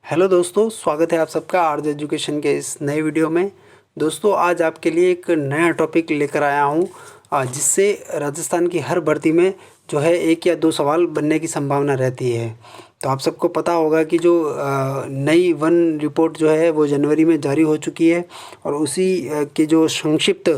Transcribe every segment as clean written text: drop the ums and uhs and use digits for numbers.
Hello दोस्तों, स्वागत है आप सबका आर्ज एजुकेशन के इस नए वीडियो में। दोस्तों, आज आपके लिए एक नया टॉपिक लेकर आया हूँ जिससे राजस्थान की हर भर्ती में जो है 1 या 2 सवाल बनने की संभावना रहती है। तो आप सबको पता होगा कि जो नई वन रिपोर्ट जो है वो जनवरी में जारी हो चुकी है और उसी के जो संक्षिप्त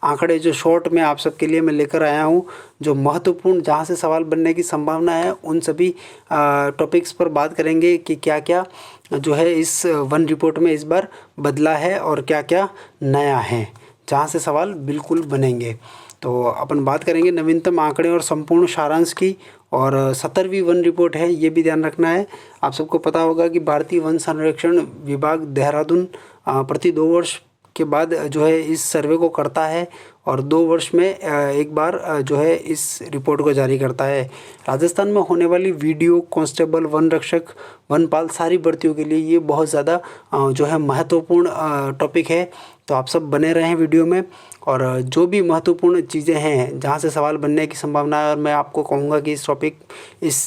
आंकड़े जो शॉर्ट में आप सबके लिए मैं लेकर आया हूँ, जो महत्वपूर्ण जहाँ से सवाल बनने की संभावना है, उन सभी टॉपिक्स पर बात करेंगे कि क्या क्या जो है इस वन रिपोर्ट में इस बार बदला है और क्या क्या नया है, जहाँ से सवाल बिल्कुल बनेंगे। तो अपन बात करेंगे नवीनतम आंकड़े और संपूर्ण सारांश की, और 17वीं वन रिपोर्ट है, ये भी ध्यान रखना है। आप सबको पता होगा कि भारतीय वन संरक्षण विभाग देहरादून प्रति 2 वर्ष के बाद जो है इस सर्वे को करता है और 2 वर्ष में एक बार जो है इस रिपोर्ट को जारी करता है। राजस्थान में होने वाली वीडियो कांस्टेबल, वन रक्षक, वनपाल सारी भर्तियों के लिए ये बहुत ज़्यादा जो है महत्वपूर्ण टॉपिक है। तो आप सब बने रहें वीडियो में, और जो भी महत्वपूर्ण चीज़ें हैं जहाँ से सवाल बनने की संभावना है और मैं आपको कहूँगा कि इस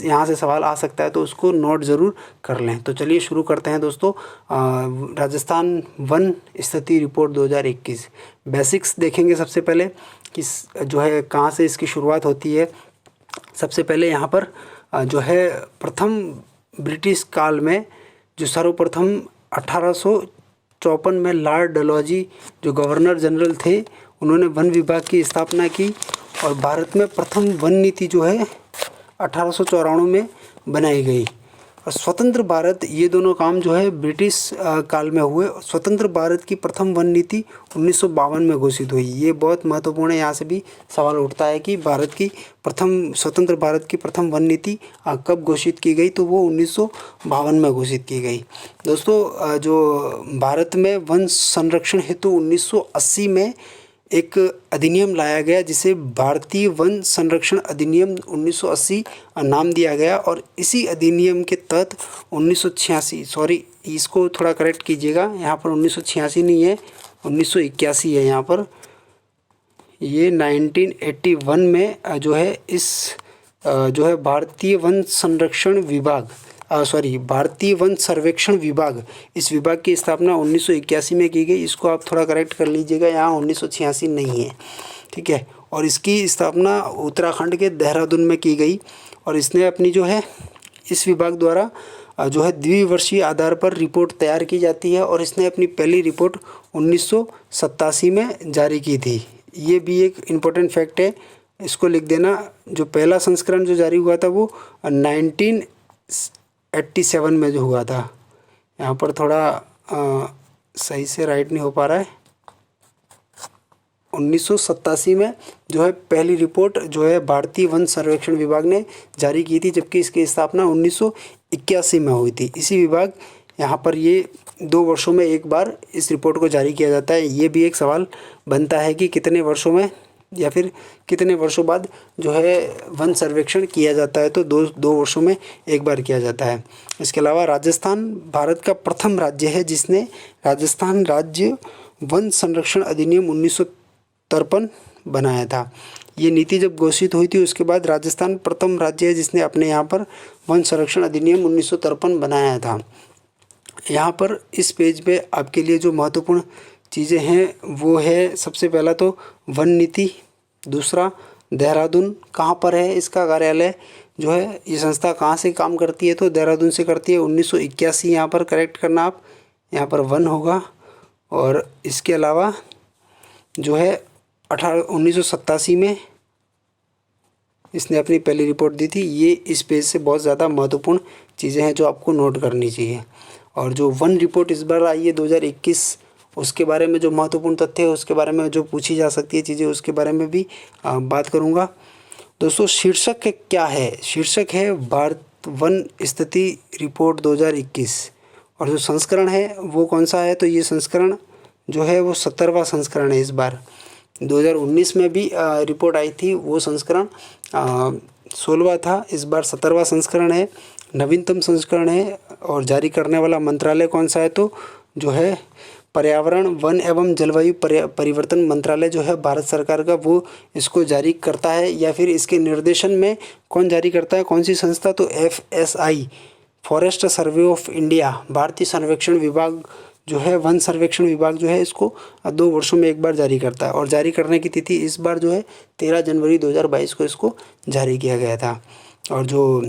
यहाँ से सवाल आ सकता है, तो उसको नोट ज़रूर कर लें। तो चलिए शुरू करते हैं दोस्तों। राजस्थान वन स्थिति रिपोर्ट 2021 बेसिक्स देखेंगे सबसे पहले कि जो है कहाँ से इसकी शुरुआत होती है। सबसे पहले यहाँ पर जो है प्रथम ब्रिटिश काल में जो सर्वप्रथम 1854 में लॉर्ड डलहौजी जो गवर्नर जनरल थे, उन्होंने वन विभाग की स्थापना की और भारत में प्रथम वन नीति जो है 1894 में बनाई गई। और स्वतंत्र भारत, ये दोनों काम जो है ब्रिटिश काल में हुए। स्वतंत्र भारत की प्रथम वन नीति 1952 में घोषित हुई। ये बहुत महत्वपूर्ण है, यहाँ से भी सवाल उठता है कि स्वतंत्र भारत की प्रथम वन नीति कब घोषित की गई, तो वो 1952 में घोषित की गई। दोस्तों, जो भारत में वन संरक्षण हेतु 1980 में एक अधिनियम लाया गया जिसे भारतीय वन संरक्षण अधिनियम 1980 नाम दिया गया, और इसी अधिनियम के तहत 1986, सॉरी इसको थोड़ा करेक्ट कीजिएगा, यहाँ पर 1986 नहीं है, 1981 है यहाँ पर। ये 1981 में जो है जो है भारतीय वन संरक्षण विभाग भारतीय वन सर्वेक्षण विभाग, इस विभाग की स्थापना 1981 में की गई। इसको आप थोड़ा करेक्ट कर लीजिएगा, यहाँ 1986 नहीं है, ठीक है। और इसकी स्थापना उत्तराखंड के देहरादून में की गई, और इसने अपनी जो है इस विभाग द्वारा जो है द्विवर्षीय आधार पर रिपोर्ट तैयार की जाती है, और इसने अपनी पहली रिपोर्ट 1987 में जारी की थी। ये भी एक इम्पोर्टेंट फैक्ट है, इसको लिख देना। जो पहला संस्करण जो जारी हुआ था वो 1987 में जो हुआ था। यहाँ पर थोड़ा सही से राइट नहीं हो पा रहा है। 1987 में जो है पहली रिपोर्ट जो है भारतीय वन सर्वेक्षण विभाग ने जारी की थी, जबकि इसकी स्थापना 1981 में हुई थी। इसी विभाग यहाँ पर ये 2 वर्षों में एक बार इस रिपोर्ट को जारी किया जाता है। ये भी एक सवाल बनता है कि कितने वर्षों में या फिर कितने वर्षों बाद जो है वन सर्वेक्षण किया जाता है, तो दो वर्षों में एक बार किया जाता है। इसके अलावा राजस्थान भारत का प्रथम राज्य है जिसने राजस्थान राज्य वन संरक्षण अधिनियम 1953 बनाया था। ये नीति जब घोषित हुई थी उसके बाद राजस्थान प्रथम राज्य है जिसने अपने यहाँ पर वन संरक्षण अधिनियम 1953 बनाया था। यहाँ पर इस पेज पे आपके लिए जो महत्वपूर्ण चीज़ें हैं वो है, सबसे पहला तो वन नीति, दूसरा देहरादून कहाँ पर है, इसका कार्यालय जो है, ये संस्था कहाँ से काम करती है, तो देहरादून से करती है। 1981 यहाँ पर करेक्ट करना आप, यहाँ पर वन होगा। और इसके अलावा जो है 1987 में इसने अपनी पहली रिपोर्ट दी थी। ये इस पेज से बहुत ज़्यादा महत्वपूर्ण चीज़ें हैं जो आपको नोट करनी चाहिए। और जो वन रिपोर्ट इस बार आई है 2021, उसके बारे में जो महत्वपूर्ण तथ्य है, उसके बारे में जो पूछी जा सकती है चीज़ें, उसके बारे में भी बात करूँगा। दोस्तों, शीर्षक क्या है? शीर्षक है भारत वन स्थिति रिपोर्ट 2021, और जो संस्करण है वो कौन सा है, तो ये संस्करण जो है वो 17वां संस्करण है। इस बार 2019 में भी रिपोर्ट आई थी, वो संस्करण 16वां था, इस बार 17वां संस्करण है, नवीनतम संस्करण है। और जारी करने वाला मंत्रालय कौन सा है, तो जो है पर्यावरण, वन एवं जलवायु परिवर्तन मंत्रालय जो है भारत सरकार का, वो इसको जारी करता है। या फिर इसके निर्देशन में कौन जारी करता है, कौन सी संस्था, तो FSI forest survey of India, भारतीय सर्वेक्षण विभाग जो है, वन सर्वेक्षण विभाग जो है, इसको 2 वर्षों में एक बार जारी करता है। और जारी करने की तिथि इस बार जो है 13 जनवरी 2022 को इसको जारी किया गया था। और जो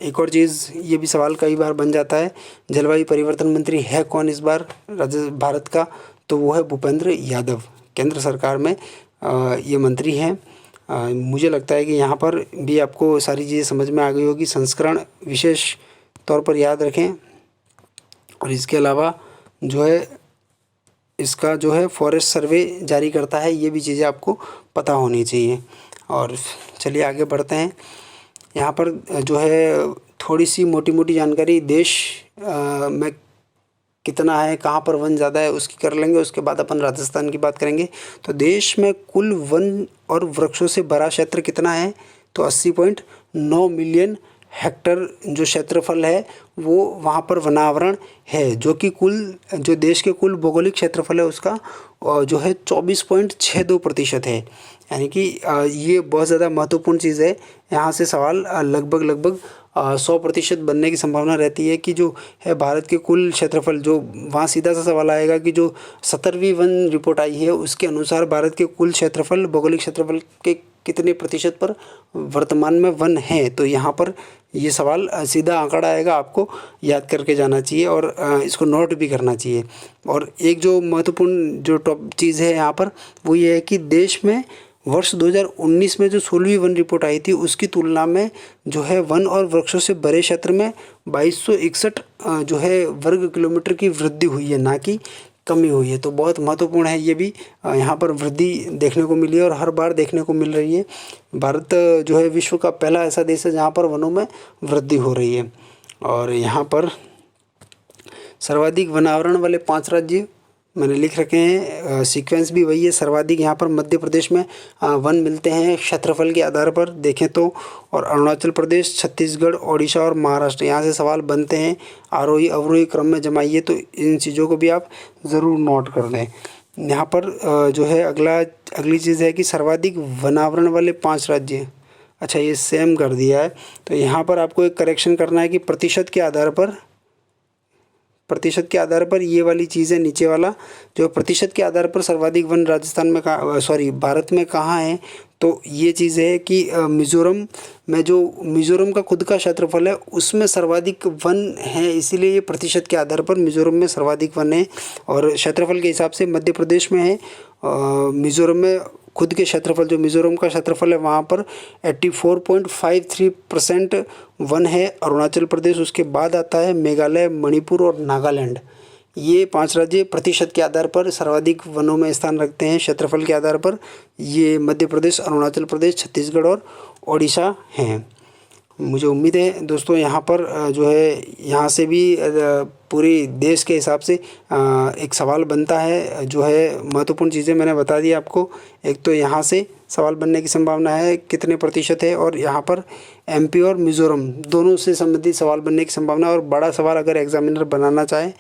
एक और चीज़, ये भी सवाल कई बार बन जाता है, जलवायु परिवर्तन मंत्री है कौन इस बार भारत का? तो वो है भूपेंद्र यादव। केंद्र सरकार में ये मंत्री हैं। मुझे लगता है कि यहाँ पर भी आपको सारी चीज़ें समझ में आ गई होगी। संस्करण विशेष तौर पर याद रखें। और इसके अलावा जो है इसका जो है फॉरेस्ट सर्वे जारी करता है, ये भी चीज़ें आपको पता होनी चाहिए। और चलिए आगे बढ़ते हैं। यहाँ पर जो है थोड़ी सी मोटी मोटी जानकारी देश में कितना है, कहाँ पर वन ज़्यादा है, उसकी कर लेंगे। उसके बाद अपन राजस्थान की बात करेंगे। तो देश में कुल वन और वृक्षों से भरा क्षेत्र कितना है? तो 80.9 मिलियन हेक्टर जो क्षेत्रफल है वो वहाँ पर वनावरण है, जो कि जो देश के कुल भौगोलिक क्षेत्रफल है उसका जो है 24.62% है। यानी कि ये बहुत ज़्यादा महत्वपूर्ण चीज़ है। यहाँ से सवाल लगभग 100% बनने की संभावना रहती है कि जो है भारत के कुल क्षेत्रफल, जो वहाँ सीधा सा सवाल आएगा कि जो 17वीं वन रिपोर्ट आई है उसके अनुसार भारत के कुल क्षेत्रफल, भौगोलिक क्षेत्रफल के कितने प्रतिशत पर वर्तमान में वन है। तो यहाँ पर ये सवाल सीधा आंकड़ा आएगा, आपको याद करके जाना चाहिए और इसको नोट भी करना चाहिए। और एक जो महत्वपूर्ण जो टॉप चीज़ है यहाँ पर वो ये है कि देश में वर्ष 2019 में जो 16वीं वन रिपोर्ट आई थी उसकी तुलना में जो है वन और वृक्षों से भरे क्षेत्र में 2261 जो है वर्ग किलोमीटर की वृद्धि हुई है, ना कि कमी हुई है। तो बहुत महत्वपूर्ण है ये भी। यहाँ पर वृद्धि देखने को मिली है और हर बार देखने को मिल रही है। भारत जो है विश्व का पहला ऐसा देश है जहाँ पर वनों में वृद्धि हो रही है। और यहाँ पर सर्वाधिक वनावरण वाले 5 राज्य मैंने लिख रखे हैं। सीक्वेंस भी वही है। सर्वाधिक यहाँ पर मध्य प्रदेश में वन मिलते हैं क्षेत्रफल के आधार पर देखें तो, और अरुणाचल प्रदेश, छत्तीसगढ़, ओडिशा और महाराष्ट्र, यहाँ से सवाल बनते हैं। आरोही अवरोही क्रम में जमाइए, तो इन चीज़ों को भी आप ज़रूर नोट कर लें। यहाँ पर जो है अगली चीज़ है कि सर्वाधिक वनावरण वाले 5 राज्य। अच्छा, ये सेम कर दिया है। तो यहाँ पर आपको एक करेक्शन करना है कि प्रतिशत के आधार पर ये वाली चीज़ें, नीचे वाला जो प्रतिशत के आधार पर सर्वाधिक वन राजस्थान में भारत में कहाँ है। तो ये चीज़ है कि मिज़ोरम में जो मिज़ोरम का खुद का क्षेत्रफल है उसमें सर्वाधिक वन है, इसीलिए ये प्रतिशत के आधार पर मिज़ोरम में सर्वाधिक वन है। और क्षेत्रफल के हिसाब से मध्य प्रदेश में है, मिज़ोरम में खुद के क्षेत्रफल, जो मिज़ोरम का क्षेत्रफल है वहाँ पर 84.53% वन है। अरुणाचल प्रदेश उसके बाद आता है, मेघालय, मणिपुर और नागालैंड। ये 5 राज्य प्रतिशत के आधार पर सर्वाधिक वनों में स्थान रखते हैं। क्षेत्रफल के आधार पर ये मध्य प्रदेश, अरुणाचल प्रदेश, छत्तीसगढ़ और ओडिशा हैं। मुझे उम्मीद है दोस्तों यहाँ पर जो है यहाँ से भी पूरी देश के हिसाब से एक सवाल बनता है। जो है महत्वपूर्ण चीज़ें मैंने बता दी आपको। एक तो यहाँ से सवाल बनने की संभावना है कितने प्रतिशत है, और यहाँ पर एमपी और मिज़ोरम दोनों से संबंधित सवाल बनने की संभावना। और बड़ा सवाल अगर एग्जामिनर बनाना चाहे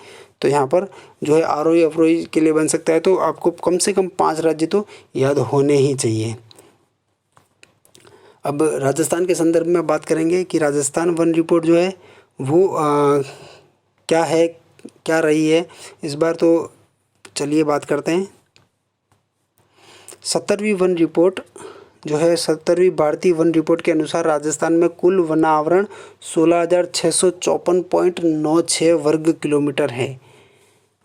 तो यहाँ पर जो है आरोही अवरोही के लिए बन सकता है। तो आपको कम से कम 5 राज्य तो याद होने ही चाहिए। अब राजस्थान के संदर्भ में बात करेंगे कि राजस्थान वन रिपोर्ट जो है वो क्या है, क्या रही है इस बार। तो चलिए बात करते हैं। 17वीं वन रिपोर्ट जो है, 17वीं भारतीय वन रिपोर्ट के अनुसार राजस्थान में कुल वनावरण 16,654.96 वर्ग किलोमीटर है।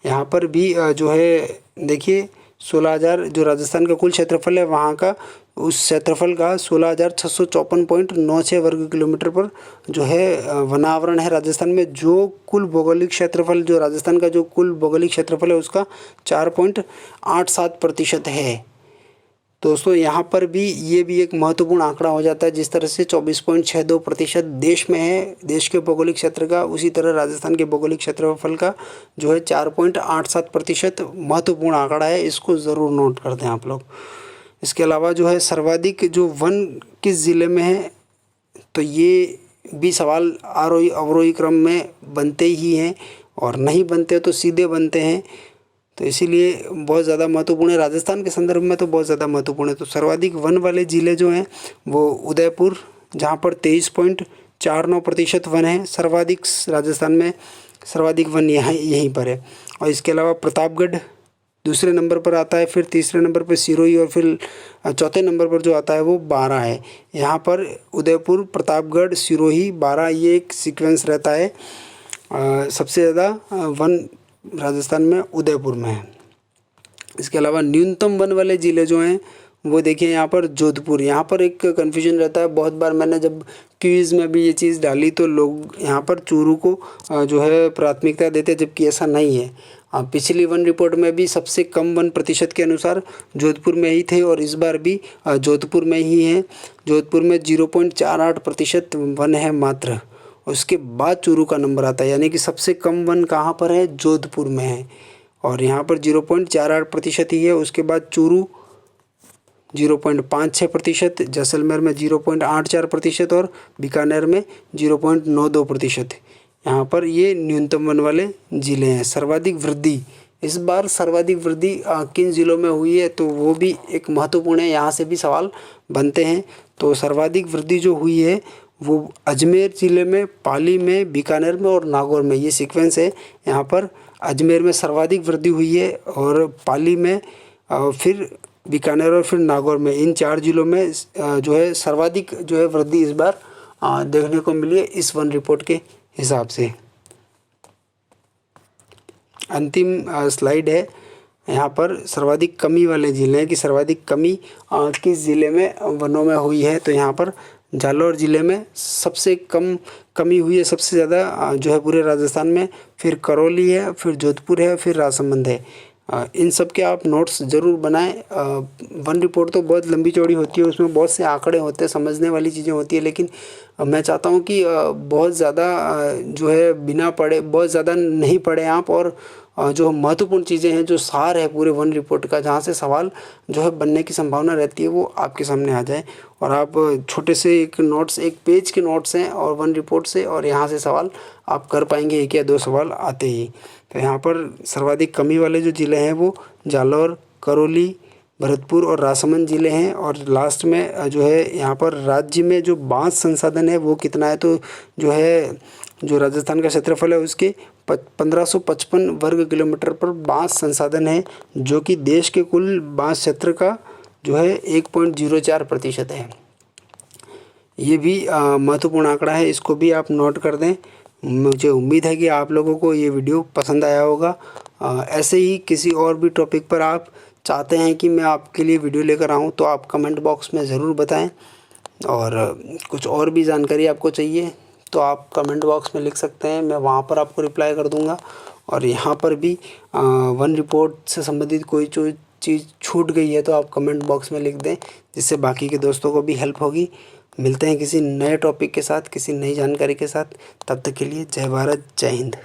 यहाँ पर भी जो है देखिए 16,000 जो राजस्थान का कुल क्षेत्रफल है वहाँ का, उस क्षेत्रफल का 16,654.96 वर्ग किलोमीटर पर जो है वनावरण है राजस्थान में। जो कुल भौगोलिक क्षेत्रफल, जो राजस्थान का जो कुल भौगोलिक क्षेत्रफल है उसका 4.87% है। दोस्तों यहाँ पर भी ये भी एक महत्वपूर्ण आंकड़ा हो जाता है। जिस तरह से 24.62% देश में है, देश के भौगोलिक क्षेत्र का, उसी तरह राजस्थान के भौगोलिक क्षेत्रफल का जो है 4.87% महत्वपूर्ण आंकड़ा है। इसको ज़रूर नोट कर दें आप लोग। इसके अलावा जो है सर्वाधिक जो वन किस ज़िले में है, तो ये भी सवाल आरोही अवरोही क्रम में बनते ही हैं, और नहीं बनते तो सीधे बनते हैं। तो इसीलिए बहुत ज़्यादा महत्वपूर्ण है। राजस्थान के संदर्भ में तो बहुत ज़्यादा महत्वपूर्ण है। तो सर्वाधिक वन वाले ज़िले जो हैं वो उदयपुर, जहाँ पर 49% वन है। सर्वाधिक राजस्थान में सर्वाधिक वन यहाँ यहीं पर है। और इसके अलावा प्रतापगढ़ दूसरे नंबर पर आता है, फिर तीसरे नंबर पर सिरोही और फिर चौथे नंबर पर जो आता है वो 12 है। यहाँ पर उदयपुर, प्रतापगढ़, सिरोही, 12 ये एक सीक्वेंस रहता है। सबसे ज़्यादा वन राजस्थान में उदयपुर में है। इसके अलावा न्यूनतम वन वाले ज़िले जो हैं वो देखिए यहाँ पर जोधपुर। यहाँ पर एक कन्फ्यूजन रहता है, बहुत बार मैंने जब क्विज़ में भी ये चीज़ डाली तो लोग यहाँ पर चूरू को जो है प्राथमिकता देते, जबकि ऐसा नहीं है। पिछली वन रिपोर्ट में भी सबसे कम वन प्रतिशत के अनुसार जोधपुर में ही थे और इस बार भी जोधपुर में ही है। जोधपुर में 0.48% वन है मात्र। उसके बाद चूरू का नंबर आता है, यानी कि सबसे कम वन कहाँ पर है, जोधपुर में है और यहाँ पर 0.48% ही है। उसके बाद चूरू 0.56%, जैसलमेर में 0.84% और बीकानेर में 0.92%। यहाँ पर ये न्यूनतम वन वाले ज़िले हैं। सर्वाधिक वृद्धि, इस बार सर्वाधिक वृद्धि किन ज़िलों में हुई है तो वो भी एक महत्वपूर्ण है, यहाँ से भी सवाल बनते हैं। तो सर्वाधिक वृद्धि जो हुई है वो अजमेर ज़िले में, पाली में, बीकानेर में और नागौर में, ये सीक्वेंस है। यहाँ पर अजमेर में सर्वाधिक वृद्धि हुई है और पाली में, फिर बीकानेर और फिर नागौर में, इन 4 ज़िलों में जो है सर्वाधिक जो है वृद्धि इस बार देखने को मिली है इस वन रिपोर्ट के हिसाब से। अंतिम स्लाइड है, यहाँ पर सर्वाधिक कमी वाले ज़िले हैं कि सर्वाधिक कमी किस ज़िले में वनों में हुई है। तो यहाँ पर जालौर ज़िले में सबसे कम कमी हुई है, सबसे ज़्यादा जो है पूरे राजस्थान में। फिर करौली है, फिर जोधपुर है, फिर राजसमंद है। इन सब के आप नोट्स ज़रूर बनाएं। वन रिपोर्ट तो बहुत लंबी चौड़ी होती है, उसमें बहुत से आंकड़े होते हैं, समझने वाली चीज़ें होती है, लेकिन मैं चाहता हूं कि बहुत ज़्यादा जो है बिना पढ़े, बहुत ज़्यादा नहीं पढ़े आप, और जो महत्वपूर्ण चीज़ें हैं, जो सार है पूरे वन रिपोर्ट का, जहाँ से सवाल जो है बनने की संभावना रहती है, वो आपके सामने आ जाए। और आप छोटे से एक नोट्स, एक पेज के नोट्स हैं और वन रिपोर्ट से, और यहाँ से सवाल आप कर पाएंगे, 1 या 2 सवाल आते ही। तो यहाँ पर सर्वाधिक कमी वाले जो ज़िले हैं वो जालौर, करौली, भरतपुर और राजसमंद ज़िले हैं। और लास्ट में जो है यहाँ पर राज्य में जो बांस संसाधन है वो कितना है, तो जो है जो राजस्थान का क्षेत्रफल है उसके 1555 वर्ग किलोमीटर पर बांस संसाधन है, जो कि देश के कुल बांस क्षेत्र का जो है 1.04% है। ये भी महत्वपूर्ण आंकड़ा है, इसको भी आप नोट कर दें। मुझे उम्मीद है कि आप लोगों को ये वीडियो पसंद आया होगा। ऐसे ही किसी और भी टॉपिक पर आप चाहते हैं कि मैं आपके लिए वीडियो लेकर आऊँ तो आप कमेंट बॉक्स में ज़रूर बताएं। और कुछ और भी जानकारी आपको चाहिए तो आप कमेंट बॉक्स में लिख सकते हैं, मैं वहाँ पर आपको रिप्लाई कर दूँगा। और यहाँ पर भी वन रिपोर्ट से संबंधित कोई जो चीज़ छूट गई है तो आप कमेंट बॉक्स में लिख दें, जिससे बाकी के दोस्तों को भी हेल्प होगी। मिलते हैं किसी नए टॉपिक के साथ, किसी नई जानकारी के साथ। तब तक के लिए जय भारत, जय हिंद।